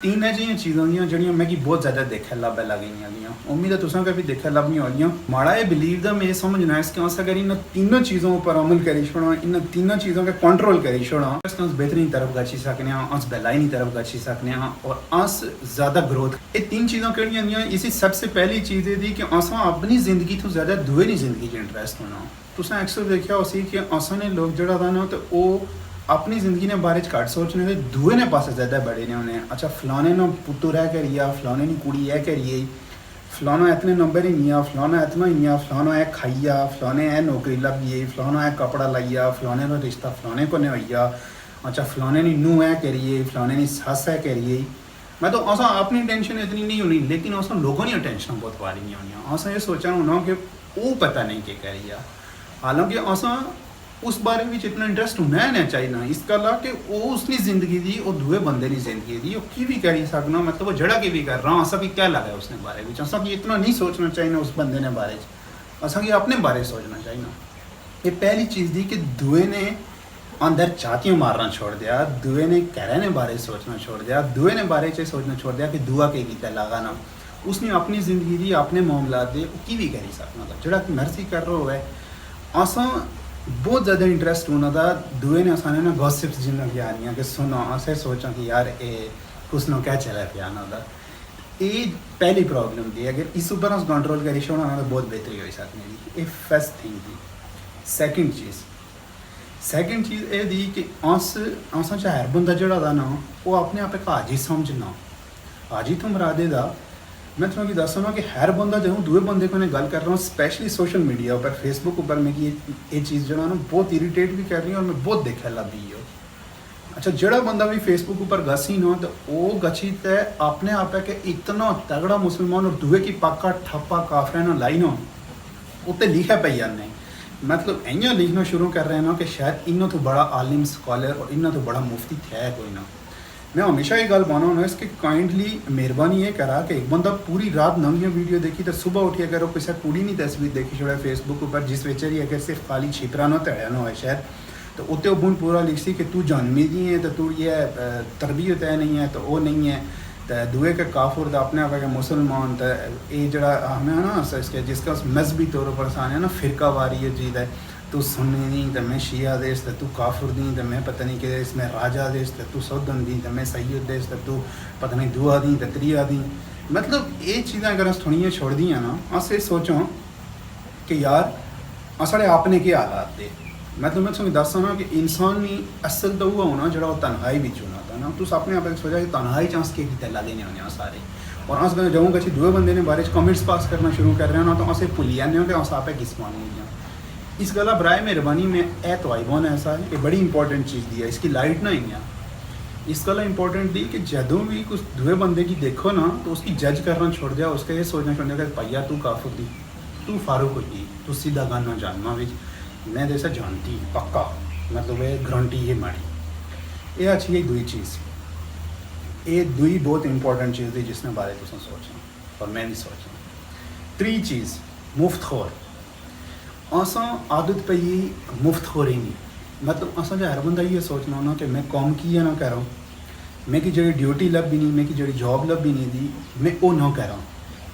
तीन ऐसी चीज़ां होंदियां जिहड़ियां मैं कि बहुत ज़्यादा देखे लब्भे लग गईयां। उम्मीद है तुसां भी देखे लभनियां होगियां। माड़ा ये बिलीव दा मैं समझना है कि अस अगर इन तीनों चीज़ों पर अमल करी छोड़ा, इन तीनों चीज़ों का कंट्रोल करी छोड़ा, अस बेहतरीन तरफ गची सकने, अस बेलाइनी तरफ गची सकने और अस ज़्यादा ग्रोथ। ये तीन चीज़ों केड़ियां होंदियां? इसी सबसे पहली चीज़ ये कि असां अपनी ज़िंदगी तो ज़्यादा दुए दी ज़िंदगी च इंटरस्ट होना। तुसां अक्सर देखा उसी कि असां ने लोग जड़ा दा ना तो वो अपनी ज़िंदगी ने बारे घट सोचने दे दुए ने पास ज़्यादा बड़े ने होने। अच्छा फलाने ने पुत्तर है करिया, फलाने की कुड़ी है करिए, फलाना इतने नंबर ही नहीं आ, फलाना इतना ही आ, फलाना है खाइया, फलाने है नौकरी लभिए, फलाना है कपड़ा लाइया, फलाने का रिश्ता फलाने को नहीं होइया। अच्छा फलाने की नूह है करिए, फलाने की सस है करिए। मैं तो असा अपनी टेंशन इतनी नहीं होनी, लेकिन अस लोगों की टेंशन बहुत वारी नहीं होनी। अस ये सोचना होना कि वो पता नहीं कि करिया, हालांकि असा उस बारे में इतना इंटरस्ट होना है चाहिए इस गल्ला कि वो उसकी ज़िंदगी दी और दुए बंदे की ज़िंदगी दी वो की भी करी सकना, मतलब वो जड़ा की भी कर रहा असा की क्या लगा उसने बारे में। असा की इतना नहीं सोचना चाहिए उस बंदे ने बारे असा की अपने बारे सोचना चाहिए। ये पहली चीज़ दी कि दुए ने अंदर चातियाँ मारना छोड़ दिया, दुए ने कहने बारे सोचना छोड़ दिया, दुए ने बारे च सोचना छोड़ दिया कि दुआ के गीता लगा ना। उसने अपनी ज़िंदगी दी अपने मामला दे की भी करी सकना था जड़ा मर्जी कर रहा है। असा बहुत ज़्यादा इंटरस्ट होना था दुए ने असाने ना गॉसिप्स जिन्होंने की आनियाँ कि सुनो असें सोचा कि यार ये कुछ ना क्या चला पिया ना था। ये पहली प्रॉब्लम थी, अगर इस ऊपर अस कंट्रोल करी छोड़ा ना तो बहुत बेहतरी हो सकती थी। ये फर्स्ट थिंग थी। सैकेंड चीज़ ये थी कि अस चाहे हर बंदा जड़ा था ना वो अपने आप एक हाजी समझना। हाजी तो मरादे दा मैं तुसेंगी दस्सना कि हर बंदा जदों दूए बंदे कन्नै गल कर रहा हूँ, स्पैशली सोशल मीडिया पर फेसबुक पर मिगी ये चीज़ जो ना बहुत इरीटेट भी कर रही है और मैं बहुत देखा लभी हो। अच्छा जड़ा बंदा भी फेसबुक पर गसी ना तो वो गची तो अपने आप है कि इतना तगड़ा मुसलमान और दुए की पक्का ठप्पा काफरे ना लाई ना उत्ते लिखा पे जाने, मतलब इं लिखना शुरू कर रहे हैं ना कि शायद इन्हों तो बड़ा आलिम स्कॉलर और इन्हों तो बड़ा मुफ्ती है कोई ना। मैं हमेशा ये गल पाना होना इसके काइंडली मेहरबानी ये करा कि एक बंदा पूरी रात नवियाँ वीडियो देखी तो सुबह उठी अगर वो किसी कुड़ी नहीं तस्वीर देखी छोड़ा फेसबुक पर जिस बेचारी अगर सिर्फ खाली छिपरा ना तड़िया ना हो शायद तो उत्ते बुन पूरा लिख सी कि तू जन्मी दी है तो तू ये तरबियत है नहीं है तो वो नहीं है तो दुए के काफुर तो अपने आप है मुसलमान तो ये जरा हमें ना इसके जिसका मजहबी तौर पर आने है ना फिरका वारी ये चीज़ है। तू सुन्नी दी तो मैं शिया देश तो तू काफुर दी तो मैं पता नहीं कि इसमें राजा देश तो तू सौदन दी तो मैं सैयद देश तो तू पता नहीं दुआ दी तो त्रिया दी। मतलब ये चीज़ें अगर अस थोड़ियां छोड़ दियाँ ना अस ये सोचो कि यार साढ़े अपने के हालात थे। मतलब मैं तुसेंगी दस्सां ना कि इंसान नी असल तो वो होना जो तनहाई बिच होना था ना। तुस अपने आप सोचा कि तनहाई च अस केह् लगे ने होने सारे और अस जदों कच्छ दुए बंदे ने बारे कमेंट्स पास करना शुरू कर रहे हो ना तो अस भुल्ली जाने कि अस आपे किस मानी दी। इस गल्ला बराए मेहरबानी में ए तवाइबोन ऐसा है कि बड़ी इंपॉर्टेंट चीज़ दी है, इसकी लाइट ना ही है। इस गल्ला इंपॉर्टेंट दी कि जदों भी कुछ दुए बंदे की देखो ना तो उसकी जज करना छोड़ दिया, उसका ये सोचना छोड़ दिया कि भैया तू काफुर दी, तू फारूक होगी, तू सीधा गाना जानना भी मैं जैसा जानती पक्का, मतलब ये गारंटी ये माड़ी। ये अच्छी है दुई चीज़, ये दुई बहुत इंपॉर्टेंट चीज़ थी जिसने बारे तुसें सोचना और मैं भी सोचना। त्री चीज़ मुफ्तखोर। असा आदत पे ये मुफ्तखोरी नहीं, मतलब असा जो हर बंदा ये सोचना होना कि मैं कौम की है ना कर रहा हूँ, मैं कि जी ड्यूटी लब भी नहीं, मैं कि जी जॉब लब भी नहीं दी मैं वो ना कर रहा हूँ,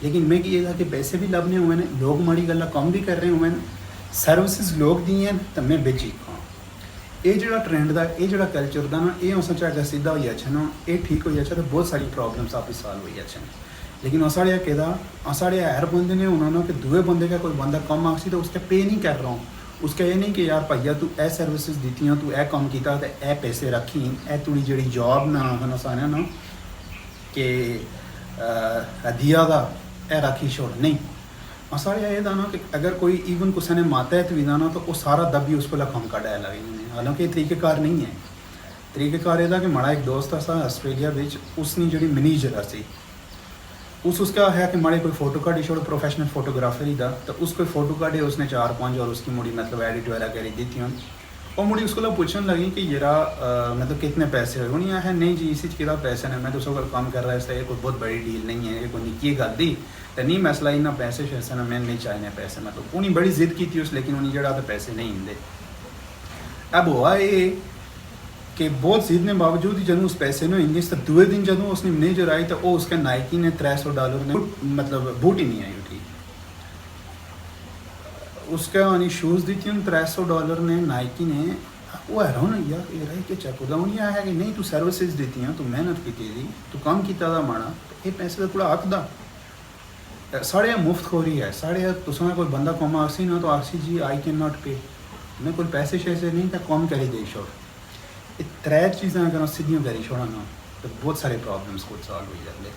लेकिन मैं कि ये था कि पैसे भी लभने हुए हैं, लोग माड़ी गल्ला कम भी कर रहे हुए हैं, सर्विसेज लोग दी हैं तो मैं बेची खां। ये जो ट्रेंड का ये जो कल्चर का ना ये असा चाहे सीधा हो जाए ना ये ठीक हो जाए तो बहुत सारी प्रॉब्लम्स आप सॉल्व हो जाए। लेकिन साढ़े कहता साढ़े हर बंदे ने होना ना कि दुए बंदे का कोई बंदा कम आखसी तो उसका पे नहीं कर रहा हूँ, उसका ये नहीं कि यार भैया तू ए सर्विसेज दी तू ए कम किया तो ए पैसे रखी ए तुड़ी जी जॉब ना आखना सारे ना कि दिया का ए रखी छोड़ नहीं। साढ़े ये ना कि अगर कोई इवन किसी ने मातहत भी ना तो वो सारा दबी उसको कम कढ़ाया लगे। हालांकि ये तरीक़ेकार नहीं है, तरीक़ेकार यह कि माड़ा एक दोस्त था आस्ट्रेलिया उसने जी मिनी जगह से उसका है कि माड़े कोई फोटो काढ़ी छोड़ प्रोफेशनल फोटोग्राफर ही था तो उसको फ़ोटो काढ़े उसने 4-5 और उसकी मुड़ी मतलब एडिट वगैरह करी दी थी और मुड़ी उसको पूछने लगी कि जरा मतलब कितने पैसे हुए उन्हें है नहीं जी इसी कि पैसे ने मैं तो उसको काम कर रहा है इसलिए कोई बहुत बड़ी डील नहीं है, ये कोई निकी गल दी तो नहीं मसला इन्ना पैसे शैसे ना मैं नहीं चाहने पैसे, मतलब उन्हें बड़ी जिद की थी उस लेकिन उन्हें जरा तो पैसे नहीं होंगे। अब हुआ ये कि बहुत जिद ने बावजूद ही जदों उस पैसे ने इंग्लिश तो दूए दिन जदों उसने मैनेजर आई तो वो उसके नाइकी ने $300 ने मतलब बूट ही नहीं आई उठी उसके आनी शूज़ दी थी उन $300 ने नाइकी ने वो हैरान हो यार ये रही कि चेक होगा उन्हें है कि नहीं तू सर्विसेज देती हैं तू मेहनत की दी तू काम किया दा माड़ा ये पैसे का थोड़ा हक दा साढ़े मुफ्त खोरी है साढ़े तुसा कोई बंदा कौम आसी ना तो आसी जी आई कैन नॉट पे मैं कोई पैसे शैसे नहीं तो कौम करी दे छोड़ ये त्रै चीज़ां अगर सीधियां करी छोड़ा ना तो बहुत सारे प्रॉब्लम्स को सॉल्व हो जाते